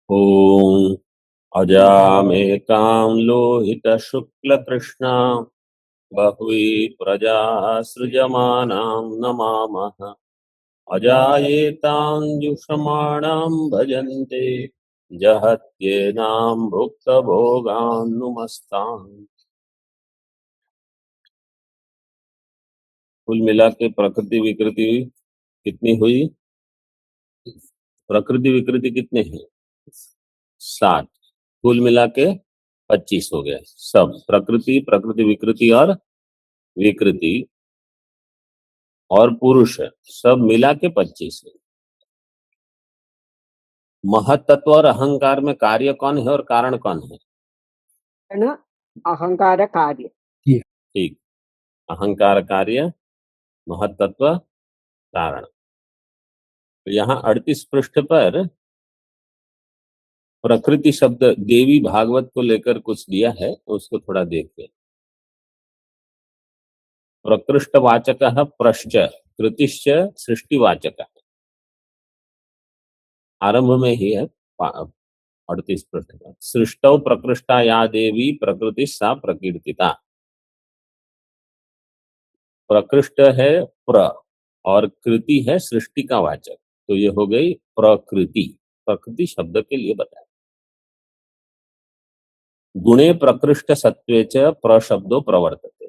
ॐ अजामेकां लोहितशुक्लकृष्णां बह्वीः प्रजाः सृजमानां नमामः। अजायेतां जुषमाणां भजन्ते जहत्येनां भुक्तभोगान् नुमस्ताम्। कुल मिला के प्रकृति विकृति कितनी हुई? प्रकृति विकृति कितने हैं? 7। कुल मिला के 25 हो गए। सब प्रकृति, प्रकृति विकृति और विकृति और पुरुष सब मिला के 25 है। महत्त्व और अहंकार में कार्य कौन है और कारण कौन है? न अहंकार कार्य। ठीक, अहंकार कार्य, महत्त्व कारण। तो यहाँ 38 पृष्ठ पर प्रकृति शब्द देवी भागवत को लेकर कुछ दिया है, उसको थोड़ा देखिए। प्रकृष्टवाचक प्रश्च कृतिश्च सृष्टिवाचक। आरंभ में ही है 38 पृष्ठ पर। सृष्टौ प्रकृष्टा या देवी प्रकृति सा प्रकीर्तिता। प्रकृष्ट है प्र और कृति है सृष्टि का वाचक, तो ये हो गई प्रकृति। प्रकृति शब्द के लिए बताया। गुणे प्रकृष्ट सत्वे च प्रशब्दो प्रवर्तते।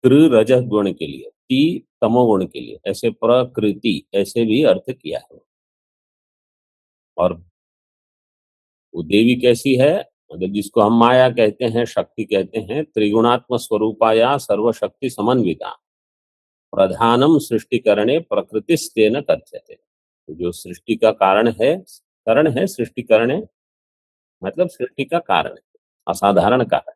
कृ रजः गुण के लिए, ती तमोगुण के लिए, ऐसे प्रकृति ऐसे भी अर्थ किया है। और वो देवी कैसी है? मतलब जिसको हम माया कहते हैं, शक्ति कहते हैं, त्रिगुणात्म स्वरूपाया सर्वशक्ति समन्विता प्रधानम सृष्टिकरणे प्रकृतिस्तेन कथ्यते। तो जो सृष्टि का कारण है, करण है सृष्टिकरणे, मतलब सृष्टि का कारण है, असाधारण कारण,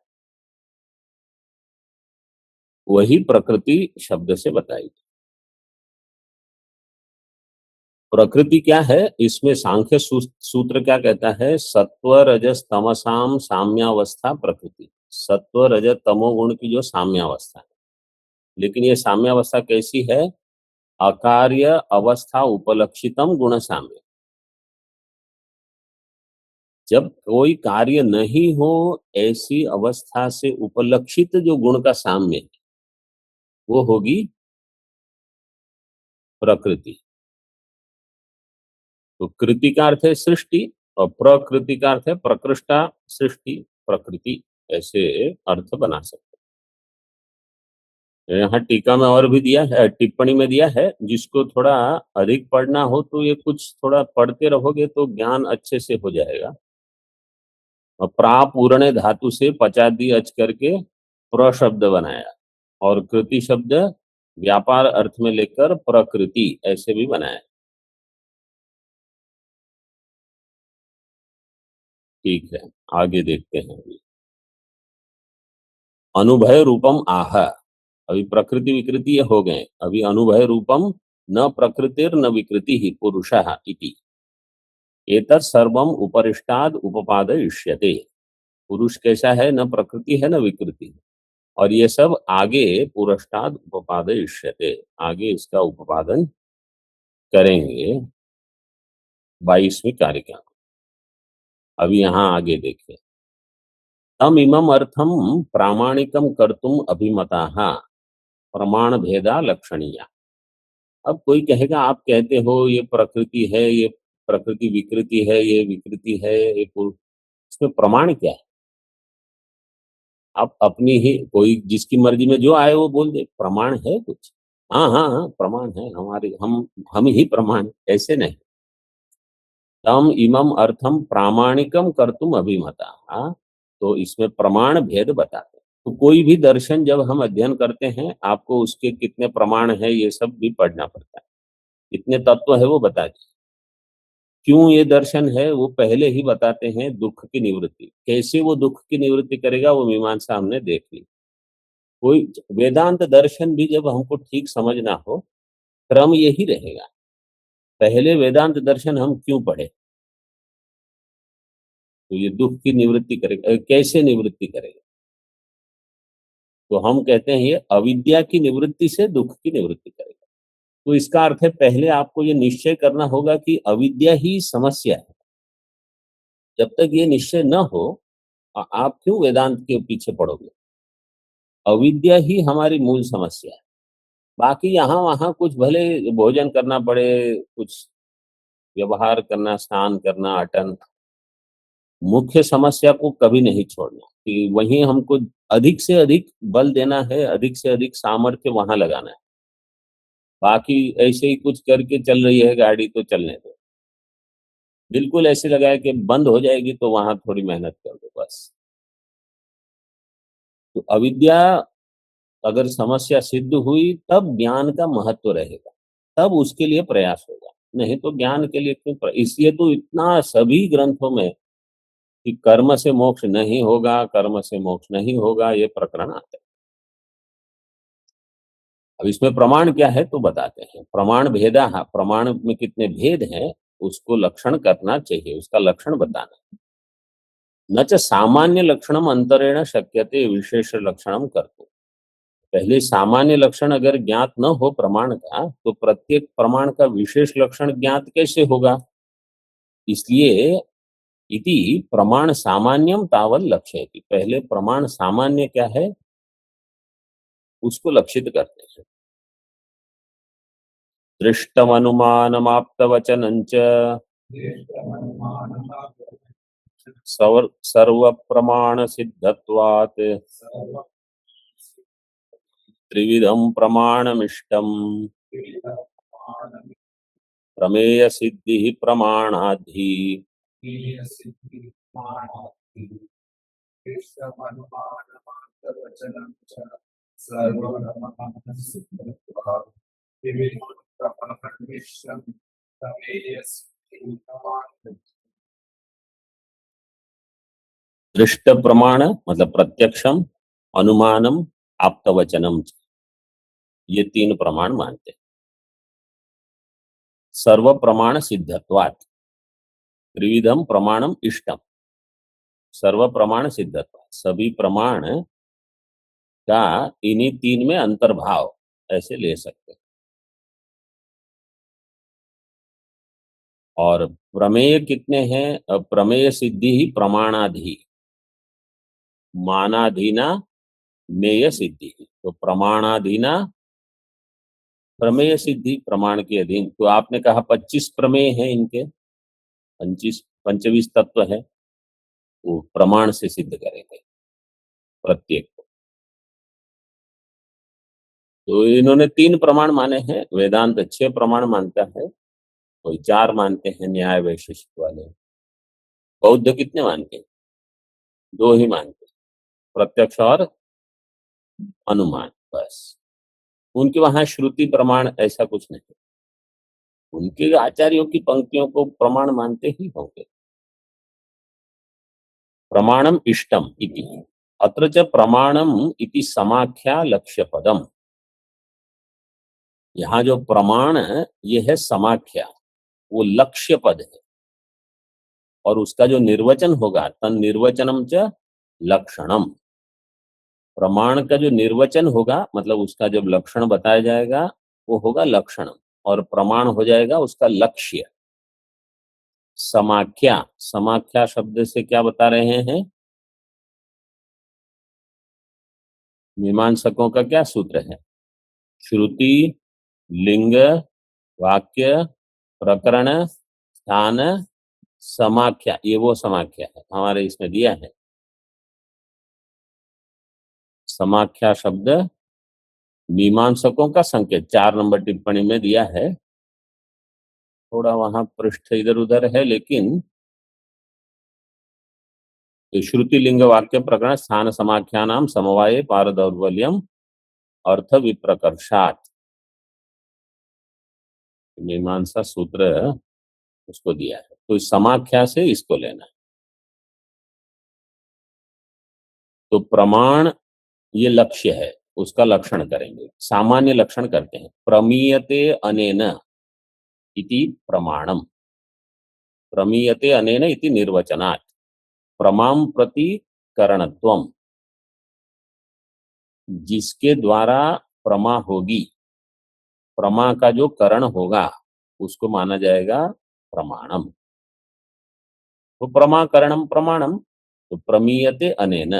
वही प्रकृति शब्द से बताई। प्रकृति क्या है? इसमें सांख्य सूत्र क्या कहता है? सत्व रजस तमसाम साम्यावस्था प्रकृति। सत्व रजस तमोगुण की जो साम्यावस्था है, लेकिन ये साम्यावस्था कैसी है? अकार्य अवस्था उपलक्षितम गुण साम्य। जब कोई कार्य नहीं हो ऐसी अवस्था से उपलक्षित जो गुण का साम्य है, वो होगी प्रकृति। तो कृति का अर्थ है सृष्टि और प्रकृति का अर्थ है प्रकृष्टा सृष्टि प्रकृति, ऐसे अर्थ बना सकते। यहाँ टीका में और भी दिया है, टिप्पणी में दिया है। जिसको थोड़ा अधिक पढ़ना हो तो ये कुछ थोड़ा पढ़ते रहोगे तो ज्ञान अच्छे से हो जाएगा। प्रापूर्णे धातु से पचादी अच करके प्र शब्द बनाया और कृति शब्द व्यापार अर्थ में लेकर प्रकृति ऐसे भी बनाया। ठीक है, आगे देखते हैं। अनुभय रूपम आह। अभी प्रकृति विकृति ये हो गए, अभी अनुभय रूपम न प्रकृतिर न विकृति ही पुरुषः इति एतत् सर्वम उपरिष्टाद उपपादयिष्यते। पुरुष कैसा है? न प्रकृति है न विकृति है, और ये सब आगे पुरष्टाद उपपादयिष्यते, आगे इसका उपादन करेंगे 22वीं कारिका। अभी यहाँ आगे देखिए। तम इमम अर्थम प्रामाणिकम कर्तुम अभिमताः प्रमाण भेदा लक्षणीया। अब कोई कहेगा आप कहते हो ये प्रकृति है, ये प्रकृति विकृति है, ये विकृति है, ये इसमें प्रमाण क्या है? आप अपनी ही कोई जिसकी मर्जी में जो आए वो बोल दे, प्रमाण है कुछ? हाँ हाँ हाँ, प्रमाण है हमारे, हम ही प्रमाण, ऐसे नहीं। तम इमम अर्थम प्रामाणिकम कर्तुम अभिमता। हाँ, तो इसमें प्रमाण भेद बताते हैं। तो कोई भी दर्शन जब हम अध्ययन करते हैं, आपको उसके कितने प्रमाण है ये सब भी पढ़ना पड़ता है। कितने तत्व है वो बता दीजिए। क्यों ये दर्शन है वो पहले ही बताते हैं। दुख की निवृत्ति, कैसे वो दुख की निवृत्ति करेगा वो मीमांसा हमने देख ली। कोई वेदांत दर्शन भी जब हमको ठीक समझना हो, क्रम यही रहेगा। पहले वेदांत दर्शन हम क्यों पढ़े? तो ये दुख की निवृत्ति करेगा, कैसे निवृत्ति करेगा? तो हम कहते हैं ये अविद्या की निवृत्ति से दुख की निवृत्ति करेगा। तो इसका अर्थ है पहले आपको ये निश्चय करना होगा कि अविद्या ही समस्या है। जब तक ये निश्चय न हो आप क्यों वेदांत के पीछे पड़ोगे? अविद्या ही हमारी मूल समस्या है। बाकी यहाँ वहाँ कुछ भले भोजन करना पड़े, कुछ व्यवहार करना, स्नान करना, अटन, मुख्य समस्या को कभी नहीं छोड़ना कि वहीं हमको अधिक से अधिक बल देना है, अधिक से अधिक सामर्थ्य वहां लगाना है। बाकी ऐसे ही कुछ करके चल रही है गाड़ी तो चलने दो। बिल्कुल ऐसे लगा है कि बंद हो जाएगी तो वहां थोड़ी मेहनत कर दो बस। तो अविद्या अगर समस्या सिद्ध हुई तब ज्ञान का महत्व रहेगा, तब उसके लिए प्रयास होगा। नहीं तो ज्ञान के लिए क्यों इसलिए तो इतना सभी ग्रंथों में कि कर्म से मोक्ष नहीं होगा, कर्म से मोक्ष नहीं होगा, ये प्रकरण आता है। अब इसमें प्रमाण क्या है तो बताते हैं। प्रमाण भेदा, प्रमाण में कितने भेद हैं उसको लक्षण करना चाहिए, उसका लक्षण बताना। न च सामान्य लक्षणम अंतरेण शक्यते विशेष लक्षणम कर्तुम। पहले सामान्य लक्षण अगर ज्ञात न हो प्रमाण का तो प्रत्येक प्रमाण का विशेष लक्षण ज्ञात कैसे होगा? इसलिए इति प्रमाण सामान्यम तावल लक्ष्यति, पहले प्रमाण सामान्य क्या है उसको लक्षित करते हैं। दृष्टमनुमानमाप्तवचनञ्च सर्वप्रमाणसिद्धत्वात् त्रिविधं प्रमाणमिष्टम् प्रमेयसिद्धिः प्रमाणाद्धि दृष्ट प्रमाण मतलब प्रत्यक्षम, अनुमानम, आप्तवचनम, ये तीन प्रमाण मानते हैं। सर्व प्रमाण सिद्धत्वात् त्रिविधम प्रमाणम इष्टम, सर्व प्रमाण सिद्धत्वात् सभी प्रमाण का इन्हीं तीन में अंतर्भाव ऐसे ले सकते हैं। और प्रमेय कितने हैं? प्रमेय सिद्धि ही प्रमाणाधि, मानाधीना मेय सिद्धि, तो प्रमाणाधीना प्रमेय सिद्धि प्रमाण के अधीन। तो आपने कहा 25 प्रमेय हैं इनके, 25 पंचविश तत्व है, वो प्रमाण से सिद्ध करेंगे प्रत्येक को। तो इन्होंने तीन प्रमाण माने हैं, वेदांत 6 प्रमाण मानता है, कोई 4 मानते हैं न्याय वैशेषिक वाले। बौद्ध कितने मानते हैं? 2 ही मानते हैं, प्रत्यक्ष और अनुमान, बस। उनके वहां श्रुति प्रमाण ऐसा कुछ नहीं, उनके आचार्यों की पंक्तियों को प्रमाण मानते ही होंगे। प्रमाणम इष्टम इति, अत्र च प्रमाणम इति समाख्या लक्ष्य पदम। यहाँ जो प्रमाण ये है समाख्या, वो लक्ष्य पद है, और उसका जो निर्वचन होगा तन निर्वचनम च लक्षणम। प्रमाण का जो निर्वचन होगा मतलब उसका जब लक्षण बताया जाएगा वो होगा लक्षण, और प्रमाण हो जाएगा उसका लक्ष्य। समाख्या, समाख्या शब्द से क्या बता रहे हैं? मीमांसकों का क्या सूत्र है? श्रुति, लिंग, वाक्य, प्रकरण, स्थान, समाख्या। ये वो समाख्या है हमारे इसमें दिया है। समाख्या शब्द मीमांसकों का संकेत 4 नंबर टिप्पणी में दिया है। थोड़ा वहां पृष्ठ इधर उधर है, लेकिन श्रुति, लिंग, वाक्य, प्रकरण, स्थान, समाख्यानाम समवाये पारदौर्बल्यम अर्थ विप्रकर्षात्, मीमांसा सूत्र उसको दिया है। तो इस समाख्या से इसको लेना है। तो प्रमाण ये लक्ष्य है, उसका लक्षण करेंगे। सामान्य लक्षण करते हैं। प्रमीयते अनेन इति प्रमाणम, प्रमीयते अनेन इति निर्वचनात् प्रमाम प्रति करणत्वम, जिसके द्वारा प्रमा होगी, प्रमा का जो करण होगा उसको माना जाएगा प्रमाणम। तो प्रमाकरणम प्रमाणम, तो प्रमीयते अनेन,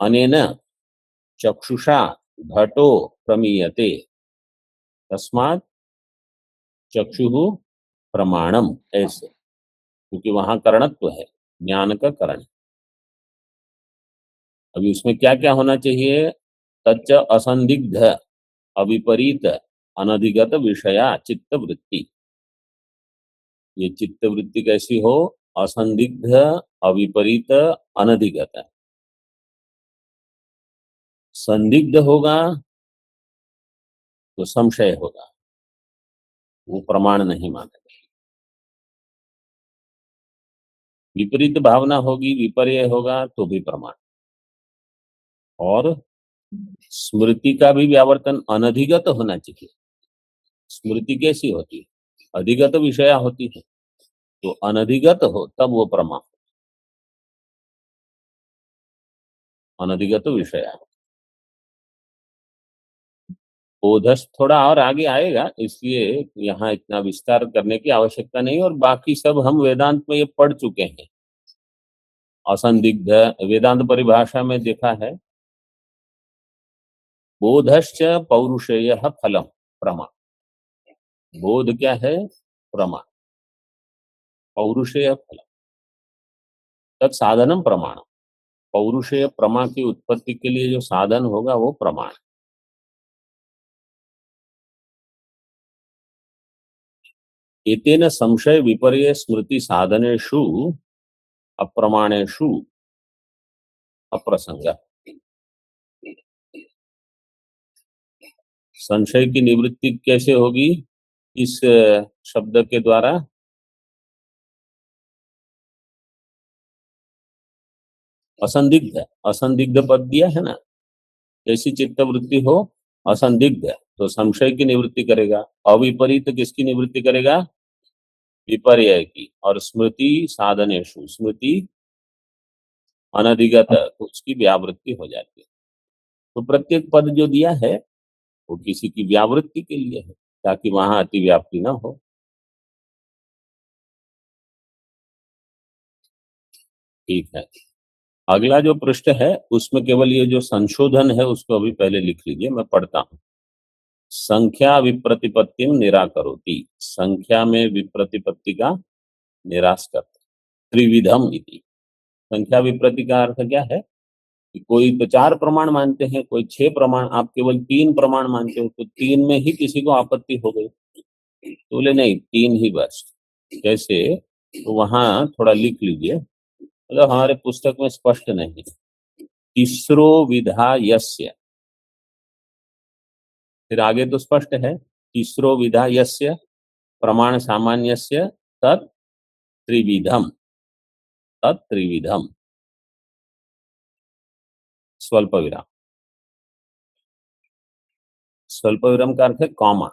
अनेन चक्षुषा घटो प्रमीयते, तस्मात् चक्षु प्रमाणम, ऐसे, क्योंकि वहां करणत्व है, ज्ञान का करण। अभी उसमें क्या क्या होना चाहिए? तच्च असंदिग्ध अविपरीत अनधिगत विषया चित्त वृत्ति। ये चित्त वृत्ति कैसी हो? असंदिग्ध अविपरीत अनधिगत। संदिग्ध होगा तो संशय होगा, वो प्रमाण नहीं मानेगा। विपरीत भावना होगी, विपर्य होगा तो भी प्रमाण। और स्मृति का भी व्यावर्तन अनधिगत होना चाहिए। स्मृति कैसी होती है? अधिगत विषया होती है, तो अनधिगत हो तब वो प्रमाण। अनधिगत विषया, बोधस थोड़ा और आगे आएगा, इसलिए यहाँ इतना विस्तार करने की आवश्यकता नहीं। और बाकी सब हम वेदांत में ये पढ़ चुके हैं। असंदिग्ध वेदांत परिभाषा में देखा है, बोधश्च पौरुषेय फलम प्रमा। बोध क्या है? प्रमा। पौरुषेय फलम तत्साधनम प्रमाण। पौरुषेय प्रमा की उत्पत्ति के लिए जो साधन होगा वो प्रमाण। एतेन संशय विपर्य स्मृति साधनेषु अप्रमाणेषु अप्रसंग। संशय की निवृत्ति कैसे होगी इस शब्द के द्वारा? असंदिग्ध, असंदिग्ध पद दिया है ना। जैसी चित्त वृत्ति हो असंदिग्ध, तो संशय की निवृत्ति करेगा। अविपरीत किसकी निवृत्ति करेगा? विपर्य की। और स्मृति साधनेषु, स्मृति अनधिगत, तो उसकी व्यावृत्ति हो जाती है। तो प्रत्येक पद जो दिया है वो किसी की व्यावृत्ति के लिए है, ताकि वहां अतिव्याप्ति ना हो। ठीक है, अगला जो पृष्ठ है उसमें केवल ये जो संशोधन है उसको अभी पहले लिख लीजिए, मैं पढ़ता हूं। संख्या विप्रतिपत्तिम निराकरोति, संख्या में विप्रतिपत्ति का निराश करते। त्रिविधम इति, संख्या विप्रति का अर्थ क्या है कि कोई तो 4 प्रमाण मानते हैं, कोई 6 प्रमाण, आप केवल 3 प्रमाण मानते हो, तो 3 में ही किसी को आपत्ति हो गई। तो बोले नहीं, 3 ही बस। कैसे? तो वहां थोड़ा लिख लीजिए, मतलब हमारे पुस्तक में स्पष्ट नहीं। तीसरो विधा यस्य, फिर आगे तो स्पष्ट है, तीसरो विधा यस्य प्रमाण सामान्यस्य तत् त्रिविधम, तत् त्रिविधम, स्वल्प विराम। स्वल्प विराम का अर्थ है कॉमा,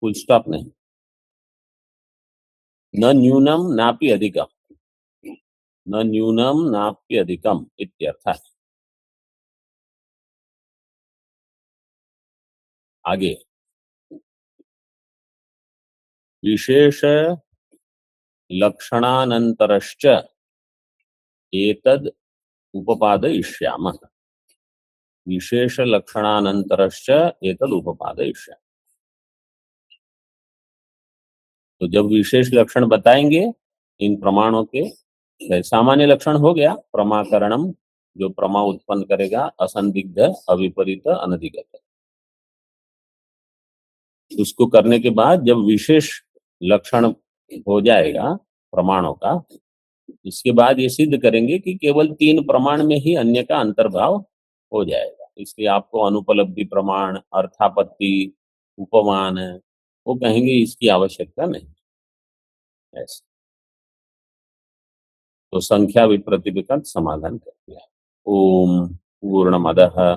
फुल स्टॉप नहीं। न न्यूनम नापि अधिकम, न न्यूनम नापि अधिकम इत्यर्थः। आगे विशेष लक्षणानंतरश्च एतद् उपपादयिष्यामः। विशेष लक्षणानंतरश्च एतद् उपपादयिष्यामः। तो जब विशेष लक्षण बताएंगे इन प्रमाणों के, सामान्य लक्षण हो गया प्रमाकरणम, जो प्रमा उत्पन्न करेगा, असंदिग्ध अविपरीत अनधिगत। उसको करने के बाद जब विशेष लक्षण हो जाएगा प्रमाणों का, इसके बाद ये सिद्ध करेंगे कि केवल 3 प्रमाण में ही अन्य का अंतर्भाव हो जाएगा। इसलिए आपको अनुपलब्धि प्रमाण, अर्थापत्ति, उपमान, वो कहेंगे इसकी आवश्यकता नहीं। ऐसे तो संख्या विप्रतिपत्ति का समाधान कर दिया। ओम पूर्णमदः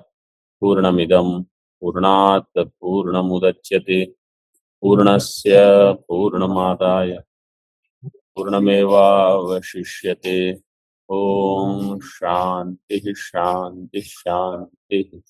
पूर्णमिदं पूर्णात् पूर्णमुदच्यते पूर्णस्य पूर्णमादाय पूर्णमेवावशिष्यते। ओम शांति शांति शांति।